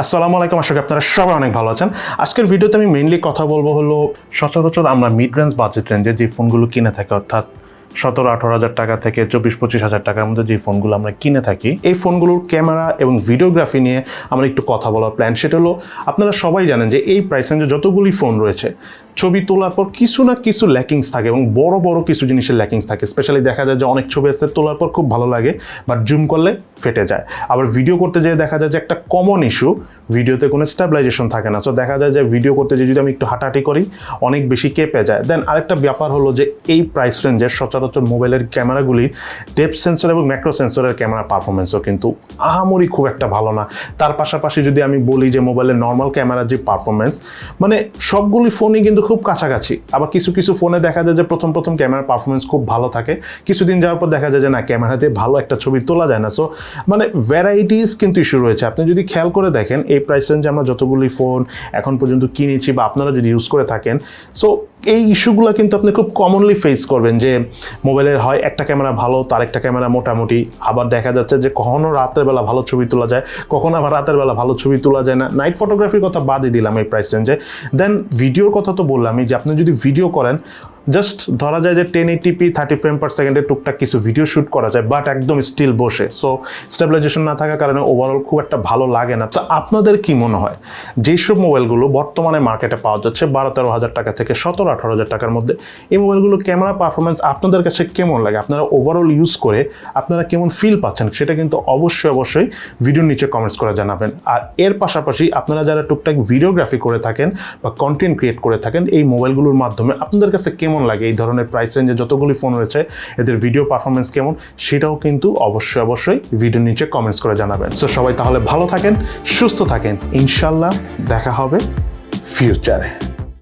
আসসালামু আলাইকুম, আশা করি আপনারা সবাই অনেক ভালো আছেন। আজকের ভিডিওতে আমি মেইনলি কথা বলবো হলো সচরাচর আমরা মিড রেঞ্জ বাজেট রেঞ্জে যে ফোনগুলো কিনে থাকি, অর্থাৎ 17-18 হাজার টাকা থেকে 24-25 হাজার টাকার মধ্যে যে ফোনগুলো আমরা কিনে থাকি, এই ফোনগুলোর ক্যামেরা এবং ভিডিওগ্রাফি নিয়ে আমরা একটু কথা বলার প্ল্যান। সেটা হলো, আপনারা সবাই জানেন যে এই প্রাইস রেঞ্জে যতগুলি ফোন রয়েছে, ছবি তোলার পর কিছু না কিছু ল্যাকিংস থাকে এবং বড় বড় কিছু জিনিসের ল্যাকিংস থাকে। স্পেশালি দেখা যায় যে অনেক ছবি আসতে তোলার পর খুব ভালো লাগে, বাট জুম করলে ফেটে যায়। আবার ভিডিও করতে যেয়ে দেখা যায় যে একটা কমন ইস্যু, ভিডিওতে কোনো স্টেবিলাইজেশন থাকে না। সো দেখা যায় যে ভিডিও করতে যেয়ে যদি আমি একটু হাঁটাহাঁটি করি, অনেক বেশি কেঁপে যায়। দেন আরেকটা ব্যাপার হলো যে এই প্রাইস রেঞ্জের সচরাচর মোবাইলের ক্যামেরাগুলির ডেপথ সেন্সর এবং ম্যাক্রো সেন্সরের ক্যামেরা পারফরমেন্সও কিন্তু আহামরি খুব একটা ভালো না। তার পাশাপাশি যদি আমি বলি যে মোবাইলের নর্মাল ক্যামেরার যে পারফরমেন্স, মানে সবগুলি ফোনই কিন্তু খুব কাছাকাছি। আবার কিছু কিছু ফোনে দেখা যায় যে প্রথম ক্যামেরার পারফরমেন্স খুব ভালো থাকে, কিছুদিন যাওয়ার পর দেখা যায় যে না, ক্যামেরাতে ভালো একটা ছবি তোলা যায় না। সো মানে ভ্যারাইটিস কিন্তু ইস্যু রয়েছে। আপনি যদি খেয়াল করে দেখেন, এই প্রাইস রেঞ্জে আমরা যতগুলি ফোন এখন পর্যন্ত কিনেছি বা আপনারা যদি ইউজ করে থাকেন, সো এই ইস্যুগুলো কিন্তু আপনি খুব কমনলি ফেস করবেন যে মোবাইলের হয় একটা ক্যামেরা ভালো, তার একটা ক্যামেরা মোটামুটি। আবার দেখা যাচ্ছে যে কখনো রাতের বেলা ভালো ছবি তোলা যায়, কখনো আবার রাতের বেলা ভালো ছবি তোলা যায় না। নাইট ফটোগ্রাফির কথা বাদই দিলাম এই প্রাইস রেঞ্জে। দেন ভিডিওর কথা তো বললামই যে আপনি যদি ভিডিও করেন, জাস্ট ধরা যায় যে 1080p 30 ফ্রেম পার সেকেন্ডে টুকটাক কিছু ভিডিও শ্যুট করা যায়, বাট একদম স্টিল বসে। সো স্টেবিলাইজেশন না থাকার কারণে ওভারঅল খুব একটা ভালো লাগে না। তো আপনাদের কি মনে হয়, যেসব মোবাইলগুলো বর্তমানে মার্কেটে পাওয়া যাচ্ছে 12-13 হাজার টাকা থেকে 17-18 হাজার টাকার মধ্যে, এই মোবাইলগুলো ক্যামেরা পারফরমেন্স আপনাদের কাছে কেমন লাগে? আপনারা ওভারঅল ইউজ করে আপনারা কেমন ফিল পাচ্ছেন, সেটা কিন্তু অবশ্যই ভিডিওর নিচে কমেন্টস করে জানাবেন। আর এর পাশাপাশি আপনারা যারা টুকটাক ভিডিওগ্রাফি করে থাকেন বা কন্টেন্ট ক্রিয়েট করে থাকেন, এই মোবাইলগুলোর মাধ্যমে আপনাদের কাছে কেমন লাগে, এই ধরনের প্রাইস রেঞ্জে যতগুলি ফোন রয়েছে এদের ভিডিও পারফরমেন্স কেমন, সেটাও কিন্তু অবশ্যই ভিডিওর নিচে কমেন্টস করে জানাবেন। সো সবাই তাহলে ভালো থাকেন, সুস্থ থাকেন, ইনশাল্লাহ দেখা হবে ফিউচারে।